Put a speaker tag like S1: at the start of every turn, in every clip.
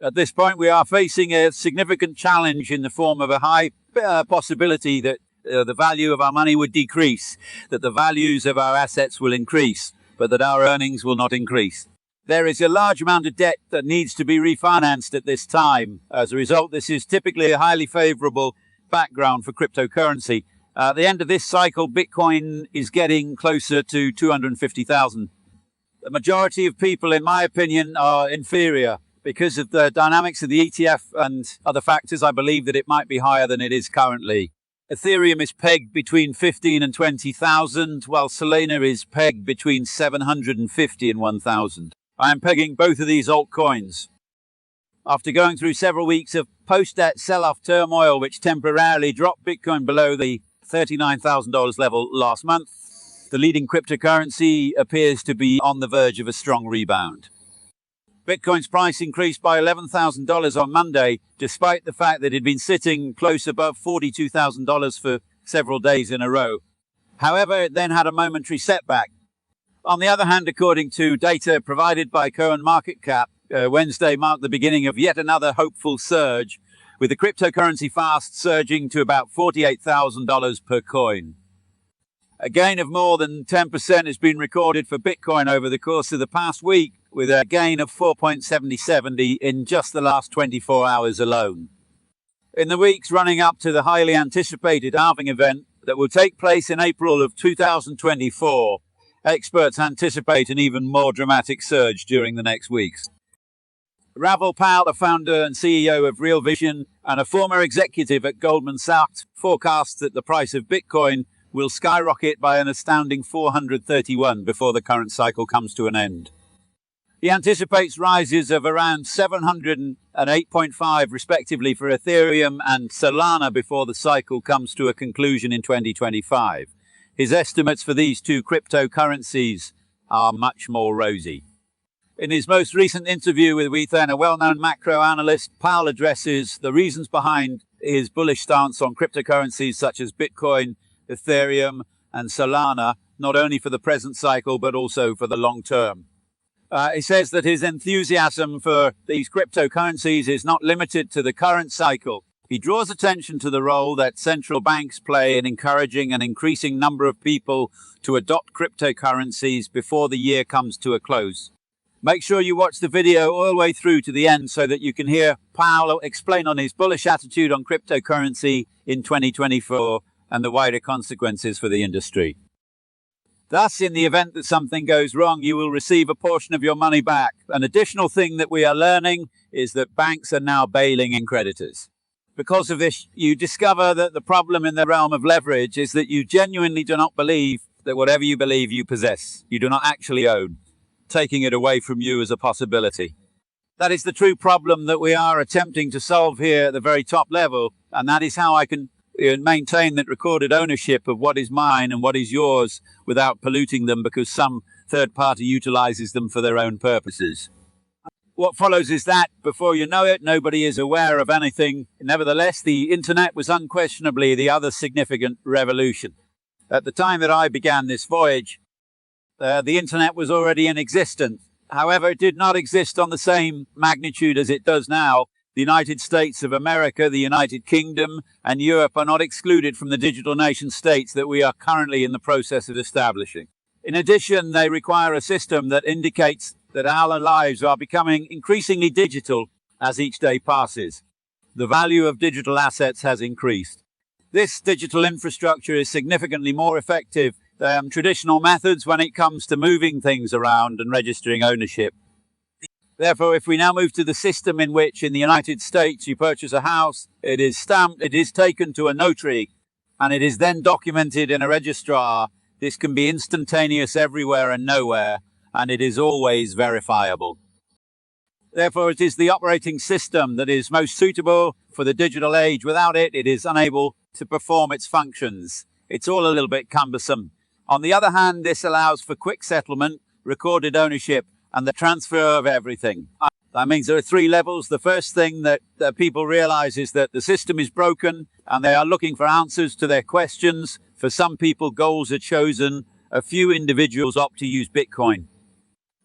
S1: At this point, we are facing a significant challenge in the form of a high possibility that the value of our money would decrease, that the values of our assets will increase, but that our earnings will not increase. There is a large amount of debt that needs to be refinanced at this time. As a result, this is typically a highly favorable background for cryptocurrency. At the end of this cycle, Bitcoin is getting closer to 250,000. The majority of people, in my opinion, are inferior. Because of the dynamics of the ETF and other factors, I believe that it might be higher than it is currently. Ethereum is pegged between 15 and 20,000, while Solana is pegged between 750 and 1,000. I am pegging both of these altcoins. After going through several weeks of post-debt sell-off turmoil, which temporarily dropped Bitcoin below the $39,000 level last month, the leading cryptocurrency appears to be on the verge of a strong rebound. Bitcoin's price increased by $11,000 on Monday, despite the fact that it had been sitting close above $42,000 for several days in a row. However, it then had a momentary setback. On the other hand, according to data provided by CoinMarketCap, Wednesday marked the beginning of yet another hopeful surge, with the cryptocurrency fast surging to about $48,000 per coin. A gain of more than 10% has been recorded for Bitcoin over the course of the past week, with a gain of 4.7070 in just the last 24 hours alone. In the weeks running up to the highly anticipated halving event that will take place in April of 2024, experts anticipate an even more dramatic surge during the next weeks. Raoul, the founder and CEO of Real Vision and a former executive at Goldman Sachs, forecasts that the price of Bitcoin will skyrocket by an astounding 431 before the current cycle comes to an end. He anticipates rises of around 700 and 8.5 respectively for Ethereum and Solana before the cycle comes to a conclusion in 2025. His estimates for these two cryptocurrencies are much more rosy. In his most recent interview with Weathen, a well-known macro analyst, Powell addresses the reasons behind his bullish stance on cryptocurrencies such as Bitcoin, Ethereum, and Solana, not only for the present cycle, but also for the long term. He says that his enthusiasm for these cryptocurrencies is not limited to the current cycle. He draws attention to the role that central banks play in encouraging an increasing number of people to adopt cryptocurrencies before the year comes to a close. Make sure you watch the video all the way through to the end so that you can hear Paolo explain on his bullish attitude on cryptocurrency in 2024 and the wider consequences for the industry. Thus, in the event that something goes wrong, you will receive a portion of your money back. An additional thing that we are learning is that banks are now bailing in creditors. Because of this, you discover that the problem in the realm of leverage is that you genuinely do not believe that whatever you believe you possess, you do not actually own, taking it away from you as a possibility. That is the true problem that we are attempting to solve here at the very top level, and that is how I can maintain that recorded ownership of what is mine and what is yours without polluting them because some third party utilizes them for their own purposes. What follows is that, before you know it, nobody is aware of anything. Nevertheless, the internet was unquestionably the other significant revolution. At the time that I began this voyage, the internet was already in existence. However, it did not exist on the same magnitude as it does now. The United States of America, the United Kingdom, and Europe are not excluded from the digital nation states that we are currently in the process of establishing. In addition, they require a system that indicates that our lives are becoming increasingly digital as each day passes. The value of digital assets has increased. This digital infrastructure is significantly more effective than traditional methods when it comes to moving things around and registering ownership. Therefore, if we now move to the system in which in the United States you purchase a house, it is stamped, it is taken to a notary, and it is then documented in a registrar, this can be instantaneous everywhere and nowhere, and it is always verifiable. Therefore, it is the operating system that is most suitable for the digital age. Without it, it is unable to perform its functions. It's all a little bit cumbersome. On the other hand, this allows for quick settlement, recorded ownership, and the transfer of everything. That means there are three levels. The first thing that people realize is that the system is broken and they are looking for answers to their questions. For some people, goals are chosen. A few individuals opt to use Bitcoin.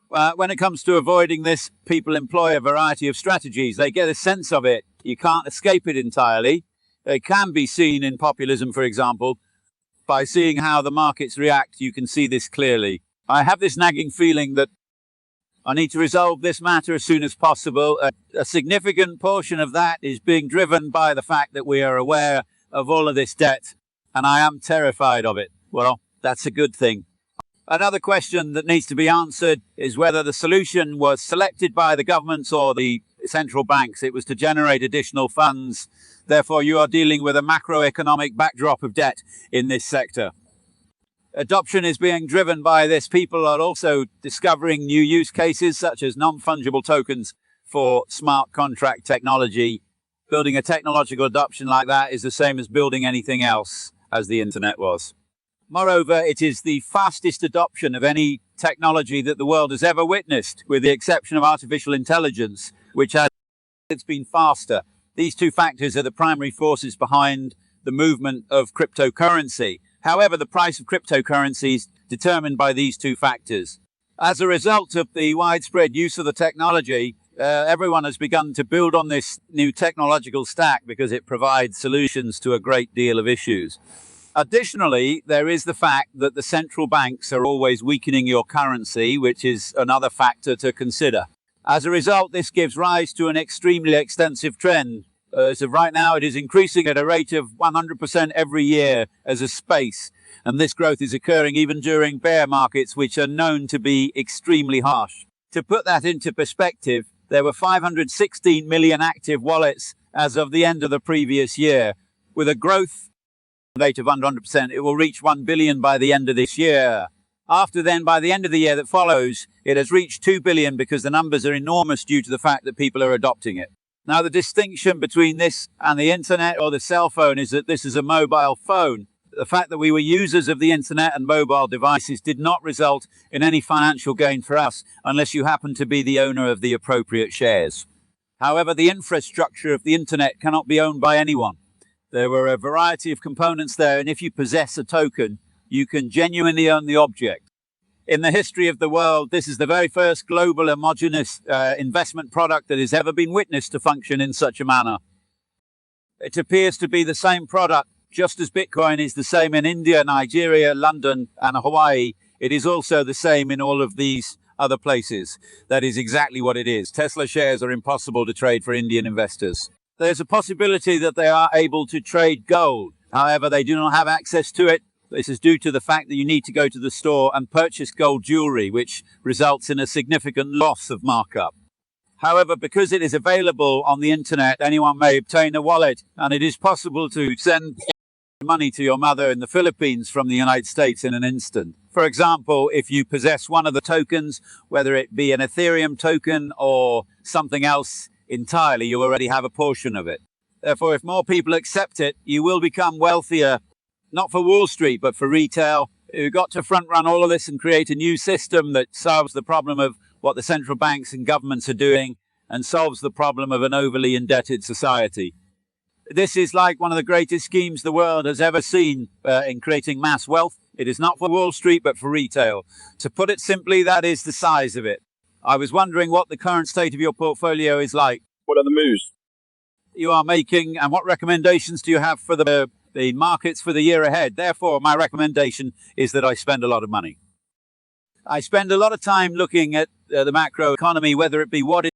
S1: When it comes to avoiding this, people employ a variety of strategies. They get a sense of it. You can't escape it entirely. It can be seen in populism, for example. By seeing how the markets react, you can see this clearly. I have this nagging feeling that I need to resolve this matter as soon as possible. A significant portion of that is being driven by the fact that we are aware of all of this debt, and I am terrified of it. Well, that's a good thing. Another question that needs to be answered is whether the solution was selected by the governments or the central banks. It was to generate additional funds. Therefore, you are dealing with a macroeconomic backdrop of debt in this sector. Adoption is being driven by this. People are also discovering new use cases such as non-fungible tokens for smart contract technology. Building a technological adoption like that is the same as building anything else, as the internet was. Moreover, it is the fastest adoption of any technology that the world has ever witnessed, with the exception of artificial intelligence, which has been faster. These two factors are the primary forces behind the movement of cryptocurrency. However, the price of cryptocurrency is determined by these two factors. As a result of the widespread use of the technology, everyone has begun to build on this new technological stack because it provides solutions to a great deal of issues. Additionally, there is the fact that the central banks are always weakening your currency, which is another factor to consider. As a result, this gives rise to an extremely extensive trend. As of right now, it is increasing at a rate of 100% every year as a space. And this growth is occurring even during bear markets, which are known to be extremely harsh. To put that into perspective, there were 516 million active wallets as of the end of the previous year. With a growth rate of 100%, it will reach 1 billion by the end of this year. After then, by the end of the year that follows, it has reached 2 billion because the numbers are enormous due to the fact that people are adopting it. Now, the distinction between this and the internet or the cell phone is that this is a mobile phone. The fact that we were users of the internet and mobile devices did not result in any financial gain for us unless you happen to be the owner of the appropriate shares. However, the infrastructure of the internet cannot be owned by anyone. There were a variety of components there, and if you possess a token, you can genuinely own the object. In the history of the world, this is the very first global homogeneous investment product that has ever been witnessed to function in such a manner. It appears to be the same product, just as Bitcoin is the same in India, Nigeria, London, and Hawaii. It is also the same in all of these other places. That is exactly what it is. Tesla shares are impossible to trade for Indian investors. There's a possibility that they are able to trade gold. However, they do not have access to it. This is due to the fact that you need to go to the store and purchase gold jewelry, which results in a significant loss of markup. However, because it is available on the internet, anyone may obtain a wallet, and it is possible to send money to your mother in the Philippines from the United States in an instant. For example, if you possess one of the tokens, whether it be an Ethereum token or something else entirely, you already have a portion of it. Therefore, if more people accept it, you will become wealthier, not for Wall Street, but for retail. We've got to front run all of this and create a new system that solves the problem of what the central banks and governments are doing and solves the problem of an overly indebted society. This is like one of the greatest schemes the world has ever seen in creating mass wealth. It is not for Wall Street, but for retail. To put it simply, that is the size of it. I was wondering what the current state of your portfolio is like.
S2: What are the moves
S1: you are making, and what recommendations do you have for the markets for the year ahead? Therefore, my recommendation is that I spend a lot of money. I spend a lot of time looking at the macro economy, whether it be what